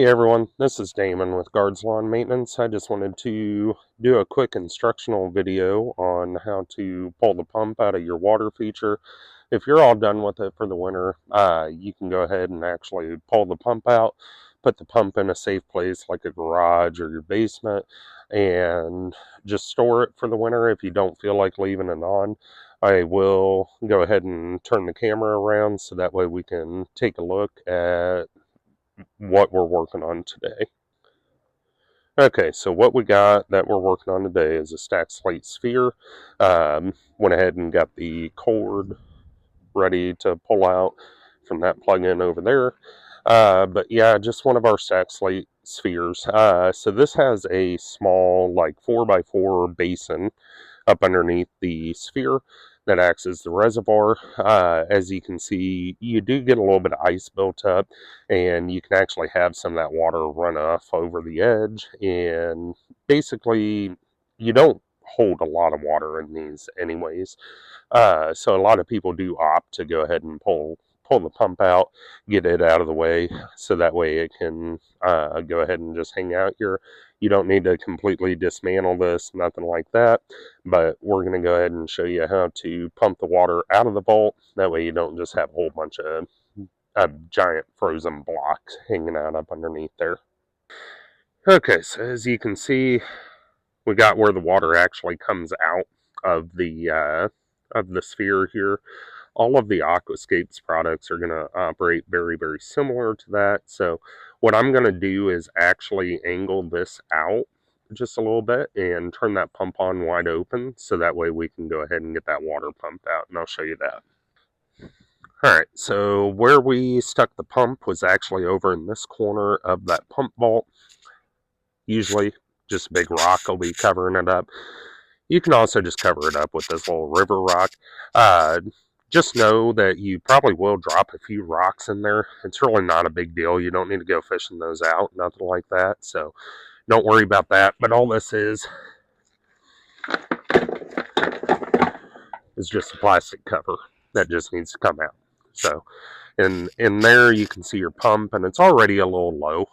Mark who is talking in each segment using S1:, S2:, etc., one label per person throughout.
S1: Hey everyone, this is Damon with Guards Lawn Maintenance. I just wanted to do a quick instructional video on how to pull the pump out of your water feature. If you're all done with it for the winter, you can go ahead and actually pull the pump out, put the pump in a safe place like a garage or your basement, and just store it for the winter if you don't feel like leaving it on. I will go ahead and turn the camera around so that way we can take a look at what we're working on today. Okay, so what we got that we're working on today is a stacked slate sphere. Went ahead and got the cord ready to pull out from that plug-in over there. But yeah, just one of our stacked slate spheres. So this has a small, like 4x4 basin up underneath the sphere that acts as the reservoir. As you can see, you do get a little bit of ice built up, and you can actually have some of that water run off over the edge. And basically, you don't hold a lot of water in these, anyways. So a lot of people do opt to go ahead and pull the pump out, get it out of the way, so that way it can go ahead and just hang out here. You don't need to completely dismantle this, nothing like that, but we're going to go ahead and show you how to pump the water out of the vault. That way you don't just have a whole bunch of giant frozen blocks hanging out up underneath there. Okay, so as you can see, we got where the water actually comes out of the sphere here. All of the Aquascapes products are going to operate very, very similar to that. So what I'm going to do is actually angle this out just a little bit and turn that pump on wide open, so that way we can go ahead and get that water pumped out, and I'll show you that. Alright, so where we stuck the pump was actually over in this corner of that pump vault. Usually just a big rock will be covering it up. You can also just cover it up with this little river rock. Just know that you probably will drop a few rocks in there. It's really not a big deal. You don't need to go fishing those out, nothing like that. So don't worry about that. But all this is just a plastic cover that just needs to come out. So in there you can see your pump, and it's already a little low.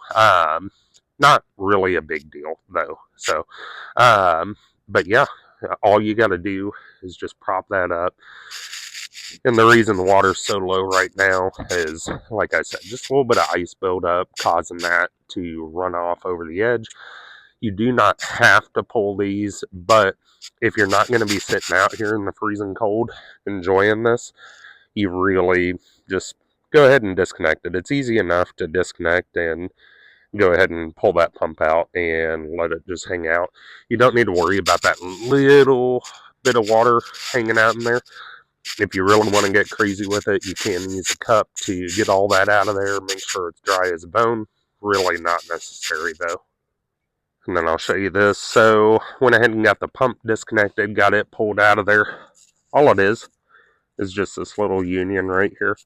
S1: Not really a big deal though. So, but yeah, all you got to do is just prop that up. And the reason the water's so low right now is, like I said, just a little bit of ice buildup causing that to run off over the edge. You do not have to pull these, but if you're not going to be sitting out here in the freezing cold enjoying this, you really just go ahead and disconnect it. It's easy enough to disconnect and go ahead and pull that pump out and let it just hang out. You don't need to worry about that little bit of water hanging out in there. If you really want to get crazy with it, you can use a cup to get all that out of there. Make sure it's dry as a bone. Really not necessary though. And then I'll show you this. So went ahead and got the pump disconnected, got it pulled out of there. All it is just this little union right here.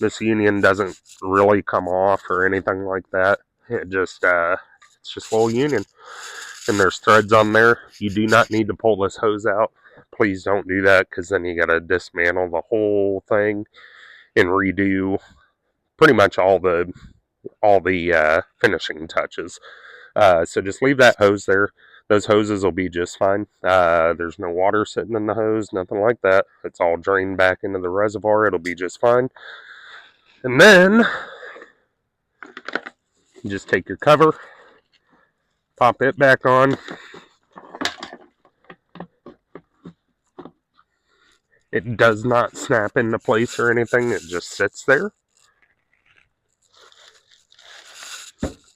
S1: This union doesn't really come off or anything like that. It's just a little union. And there's threads on there. You do not need to pull this hose out. Please don't do that, because then you got to dismantle the whole thing and redo pretty much all the finishing touches. So just leave that hose there. Those hoses will be just fine. There's no water sitting in the hose, nothing like that. It's all drained back into the reservoir. It'll be just fine. And then you just take your cover, pop it back on. It does not snap into place or anything. It just sits there.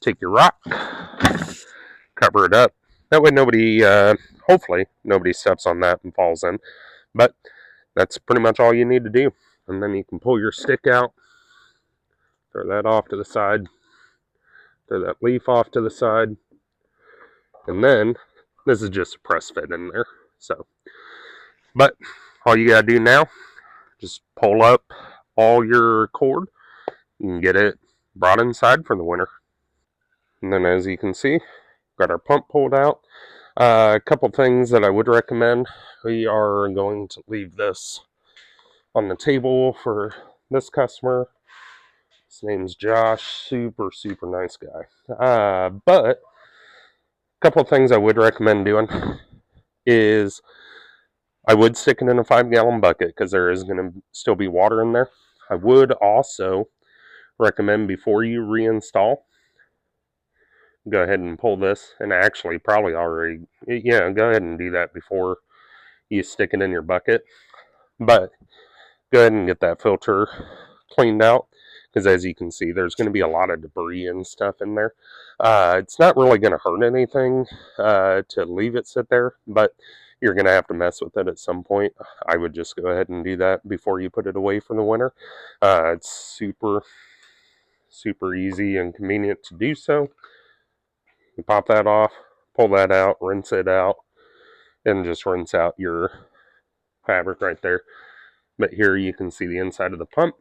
S1: Take your rock, cover it up. That way nobody, hopefully, nobody steps on that and falls in. But that's pretty much all you need to do. And then you can pull your stick out, throw that off to the side, throw that leaf off to the side. And then, this is just a press fit in there. So, but all you gotta do now, just pull up all your cord and get it brought inside for the winter. And then as you can see, got our pump pulled out. A couple things that I would recommend. We are going to leave this on the table for this customer. His name's Josh. Super, super nice guy. But a couple of things I would recommend doing is I would stick it in a 5-gallon bucket because there is going to still be water in there. I would also recommend before you reinstall, go ahead and pull this, and actually probably already, yeah, go ahead and do that before you stick it in your bucket. But go ahead and get that filter cleaned out because as you can see, there's going to be a lot of debris and stuff in there. It's not really going to hurt anything to leave it sit there, but you're going to have to mess with it at some point. I would just go ahead and do that before you put it away for the winter. It's super, super easy and convenient to do so. You pop that off, pull that out, rinse it out, and just rinse out your fabric right there. But here you can see the inside of the pump.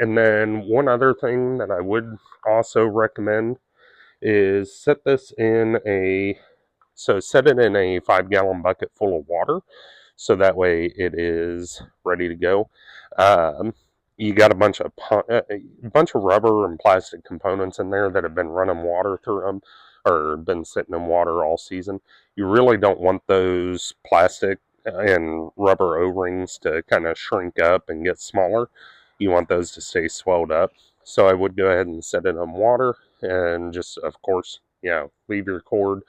S1: And then one other thing that I would also recommend is set it in a 5-gallon bucket full of water, so that way it is ready to go. You got a bunch of rubber and plastic components in there that have been running water through them or been sitting in water all season. You really don't want those plastic and rubber O-rings to kind of shrink up and get smaller. You want those to stay swelled up. So I would go ahead and set it in water and just, of course, leave your cord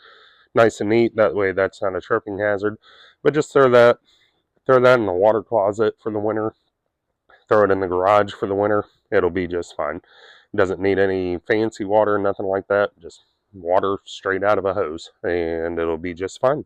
S1: nice and neat. That way that's not a tripping hazard. But just throw that in the water closet for the winter. Throw it in the garage for the winter. It'll be just fine. It doesn't need any fancy water, nothing like that. Just water straight out of a hose, and it'll be just fine.